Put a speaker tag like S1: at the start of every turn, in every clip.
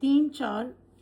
S1: 3, 4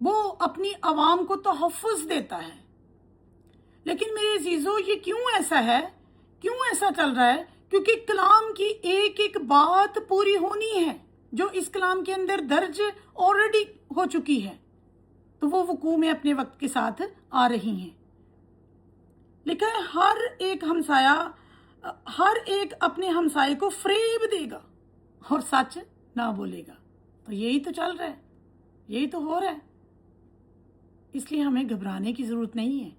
S1: وہ اپنی عوام کو تحفظ دیتا ہے. لیکن میرے عزیزو یہ کیوں ایسا ہے، کیوں ایسا چل رہا ہے؟ کیونکہ کلام کی ایک ایک بات پوری ہونی ہے جو اس کلام کے اندر درج آلریڈی ہو چکی ہے، تو وہ وقوع میں اپنے وقت کے ساتھ آ رہی ہیں. لکھا ہے ہر ایک ہمسایہ، ہر ایک اپنے ہمسائے کو فریب دے گا اور سچ نہ بولے گا. تو یہی تو چل رہا ہے، یہی تو ہو رہا ہے. اس لیے ہمیں گھبرانے کی ضرورت نہیں ہے.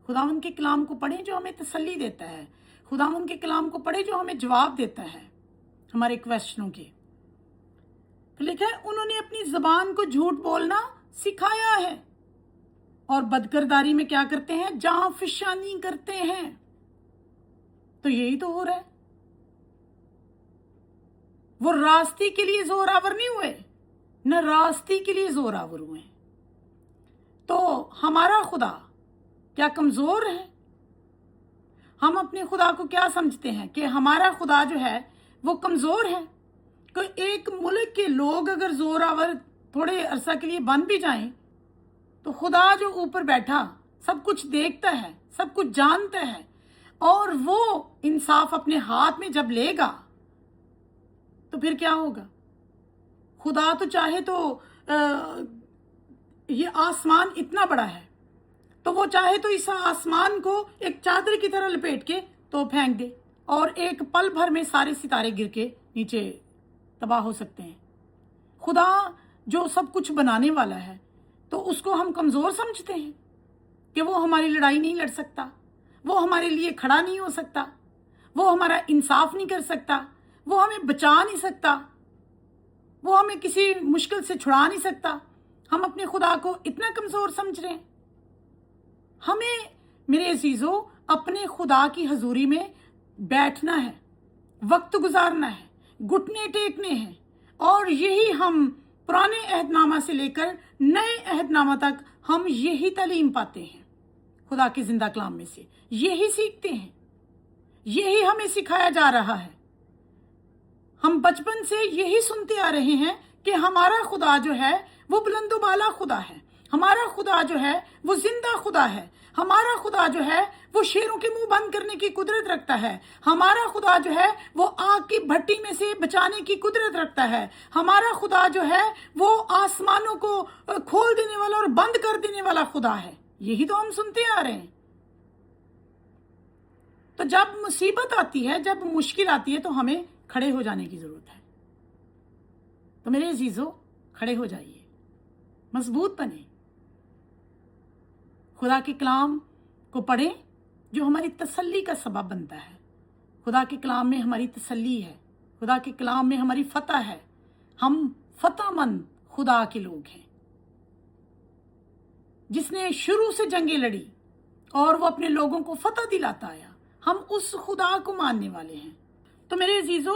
S1: خداوند کے کلام کو پڑھیں جو ہمیں تسلی دیتا ہے. خداوند کے کلام کو پڑھیں جو ہمیں جواب دیتا ہے ہمارے کویسچنوں کے. تو لکھا ہے انہوں نے اپنی زبان کو جھوٹ بولنا سکھایا ہے اور بدکرداری میں کیا کرتے ہیں؟ جاں فشانی کرتے ہیں. تو یہی تو ہو رہا ہے. وہ راستی کے لیے زور آور نہیں ہوئے، نہ راستی کے لیے زور آور ہوئے. تو ہمارا خدا کیا کمزور ہے؟ ہم اپنے خدا کو کیا سمجھتے ہیں کہ ہمارا خدا جو ہے وہ کمزور ہے؟ کوئی ایک ملک کے لوگ اگر زور آور تھوڑے عرصہ کے لیے بن بھی جائیں تو خدا جو اوپر بیٹھا سب کچھ دیکھتا ہے، سب کچھ جانتا ہے، اور وہ انصاف اپنے ہاتھ میں جب لے گا تو پھر کیا ہوگا؟ خدا تو چاہے تو یہ آسمان اتنا بڑا ہے تو وہ چاہے تو اس آسمان کو ایک چادر کی طرح لپیٹ کے تو پھینک دے اور ایک پل بھر میں سارے ستارے گر کے نیچے تباہ ہو سکتے ہیں. خدا جو سب کچھ بنانے والا ہے تو اس کو ہم کمزور سمجھتے ہیں کہ وہ ہماری لڑائی نہیں لڑ سکتا، وہ ہمارے لیے کھڑا نہیں ہو سکتا، وہ ہمارا انصاف نہیں کر سکتا، وہ ہمیں بچا نہیں سکتا، وہ ہمیں کسی مشکل سے چھڑا نہیں سکتا. ہم اپنے خدا کو اتنا کمزور سمجھ رہے ہیں. ہمیں میرے عزیزو اپنے خدا کی حضوری میں بیٹھنا ہے، وقت گزارنا ہے، گھٹنے ٹیکنے ہیں، اور یہی ہم پرانے عہد نامہ سے لے کر نئے عہد نامہ تک ہم یہی تعلیم پاتے ہیں خدا کے زندہ کلام میں سے، یہی سیکھتے ہیں، یہی ہمیں سکھایا جا رہا ہے. ہم بچپن سے یہی سنتے آ رہے ہیں کہ ہمارا خدا جو ہے وہ بلند و بالا خدا ہے، ہمارا خدا جو ہے وہ زندہ خدا ہے، ہمارا خدا جو ہے وہ شیروں کے منہ بند کرنے کی قدرت رکھتا ہے، ہمارا خدا جو ہے وہ آگ کی بھٹی میں سے بچانے کی قدرت رکھتا ہے، ہمارا خدا جو ہے وہ آسمانوں کو کھول دینے والا اور بند کر دینے والا خدا ہے. یہی تو ہم سنتے آ رہے ہیں. تو جب مصیبت آتی ہے، جب مشکل آتی ہے تو ہمیں کھڑے ہو جانے کی ضرورت ہے. تو میرے عزیزو کھڑے ہو جائیے، مضبوط بنیں، خدا کے کلام کو پڑھیں جو ہماری تسلی کا سبب بنتا ہے. خدا کے کلام میں ہماری تسلی ہے، خدا کے کلام میں ہماری فتح ہے. ہم فتح مند خدا کے لوگ ہیں جس نے شروع سے جنگیں لڑی اور وہ اپنے لوگوں کو فتح دلاتا آیا. ہم اس خدا کو ماننے والے ہیں. تو میرے عزیزو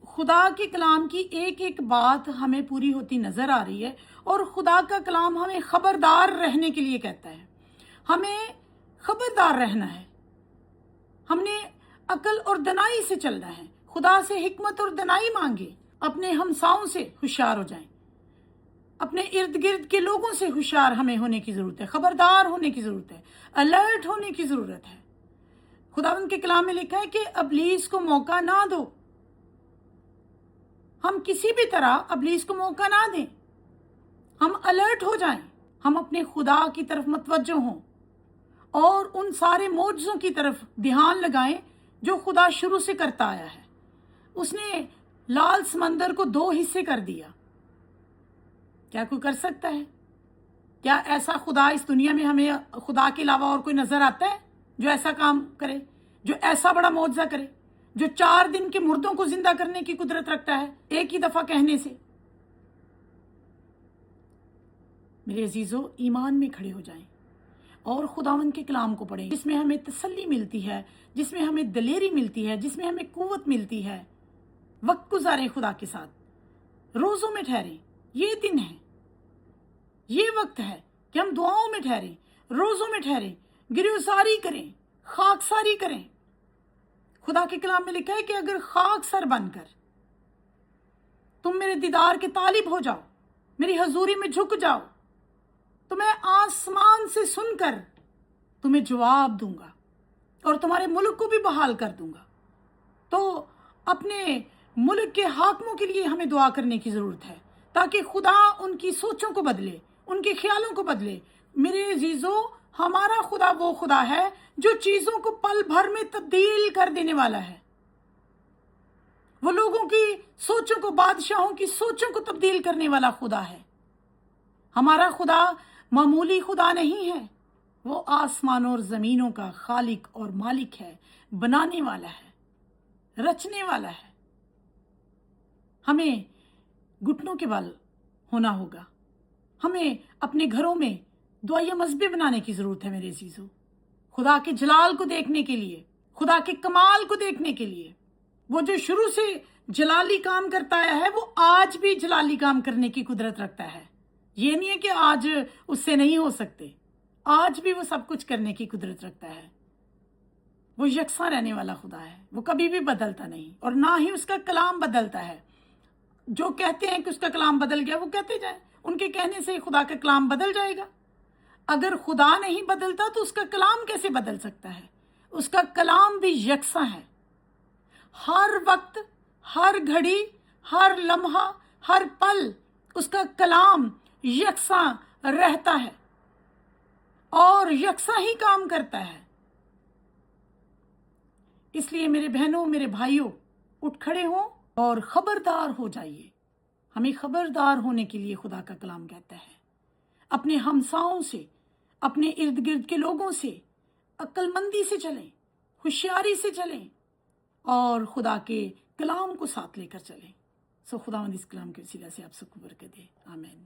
S1: خدا کے کلام کی ایک ایک بات ہمیں پوری ہوتی نظر آ رہی ہے، اور خدا کا کلام ہمیں خبردار رہنے کے لیے کہتا ہے. ہمیں خبردار رہنا ہے، ہم نے عقل اور دانائی سے چلنا ہے. خدا سے حکمت اور دانائی مانگے، اپنے ہمساؤں سے ہوشیار ہو جائیں، اپنے ارد گرد کے لوگوں سے ہوشیار ہمیں ہونے کی ضرورت ہے، خبردار ہونے کی ضرورت ہے، الرٹ ہونے کی ضرورت ہے. خداوند کے کلام میں لکھا ہے کہ ابلیس کو موقع نہ دو. ہم کسی بھی طرح ابلیس کو موقع نہ دیں، ہم الرٹ ہو جائیں، ہم اپنے خدا کی طرف متوجہ ہوں اور ان سارے معجزوں کی طرف دھیان لگائیں جو خدا شروع سے کرتا آیا ہے. اس نے لال سمندر کو 2 حصے کر دیا. کیا کوئی کر سکتا ہے؟ کیا ایسا خدا اس دنیا میں ہمیں خدا کے علاوہ اور کوئی نظر آتا ہے جو ایسا کام کرے، جو ایسا بڑا معجزہ کرے، جو 4 دن کے مردوں کو زندہ کرنے کی قدرت رکھتا ہے ایک ہی دفعہ کہنے سے؟ میرے عزیزو ایمان میں کھڑے ہو جائیں اور خداوند کے کلام کو پڑھیں جس میں ہمیں تسلی ملتی ہے، جس میں ہمیں دلیری ملتی ہے، جس میں ہمیں قوت ملتی ہے. وقت گزاریں خدا کے ساتھ، روزوں میں ٹھہریں. یہ دن ہے، یہ وقت ہے کہ ہم دعاؤں میں ٹھہریں، روزوں میں ٹھہریں، گریزاری کریں، خاکساری کریں. خدا کے کلام میں لکھا ہے کہ اگر خاک سر بن کر تم میرے دیدار کے طالب ہو جاؤ، میری حضوری میں جھک جاؤ، تو میں آسمان سے سن کر تمہیں جواب دوں گا اور تمہارے ملک کو بھی بحال کر دوں گا۔ تو اپنے ملک کے حاکموں کے لیے ہمیں دعا کرنے کی ضرورت ہے تاکہ خدا ان کی سوچوں کو بدلے، ان کے خیالوں کو بدلے۔ میرے عزیزو، ہمارا خدا وہ خدا ہے جو چیزوں کو پل بھر میں تبدیل کر دینے والا ہے۔ وہ لوگوں کی سوچوں کو، بادشاہوں کی سوچوں کو تبدیل کرنے والا خدا ہے۔ ہمارا خدا معمولی خدا نہیں ہے، وہ آسمانوں اور زمینوں کا خالق اور مالک ہے، بنانے والا ہے، رچنے والا ہے۔ ہمیں گھٹنوں کے بل ہونا ہوگا، ہمیں اپنے گھروں میں دعائیہ مذہبیں بنانے کی ضرورت ہے میرے عزیزو، خدا کے جلال کو دیکھنے کے لیے، خدا کے کمال کو دیکھنے کے لیے۔ وہ جو شروع سے جلالی کام کرتا آیا ہے وہ آج بھی جلالی کام کرنے کی قدرت رکھتا ہے۔ یہ نہیں ہے کہ آج اس سے نہیں ہو سکتے، آج بھی وہ سب کچھ کرنے کی قدرت رکھتا ہے۔ وہ یکساں رہنے والا خدا ہے، وہ کبھی بھی بدلتا نہیں اور نہ ہی اس کا کلام بدلتا ہے۔ جو کہتے ہیں کہ اس کا کلام بدل گیا، وہ کہتے جائیں، ان کے کہنے سے خدا کا کلام بدل جائے گا؟ اگر خدا نہیں بدلتا تو اس کا کلام کیسے بدل سکتا ہے؟ اس کا کلام بھی یکساں ہے، ہر وقت، ہر گھڑی، ہر لمحہ، ہر پل اس کا کلام یکساں رہتا ہے اور یکساں ہی کام کرتا ہے۔ اس لیے میرے بہنوں، میرے بھائیوں، اٹھ کھڑے ہوں اور خبردار ہو جائیے۔ ہمیں خبردار ہونے کے لیے خدا کا کلام کہتا ہے۔ اپنے ہمساؤں سے، اپنے ارد گرد کے لوگوں سے عقل مندی سے چلیں، ہوشیاری سے چلیں اور خدا کے کلام کو ساتھ لے کر چلیں۔ خداوند اس کلام کے وسیلہ سے آپ سب کو برکت دے، آمین۔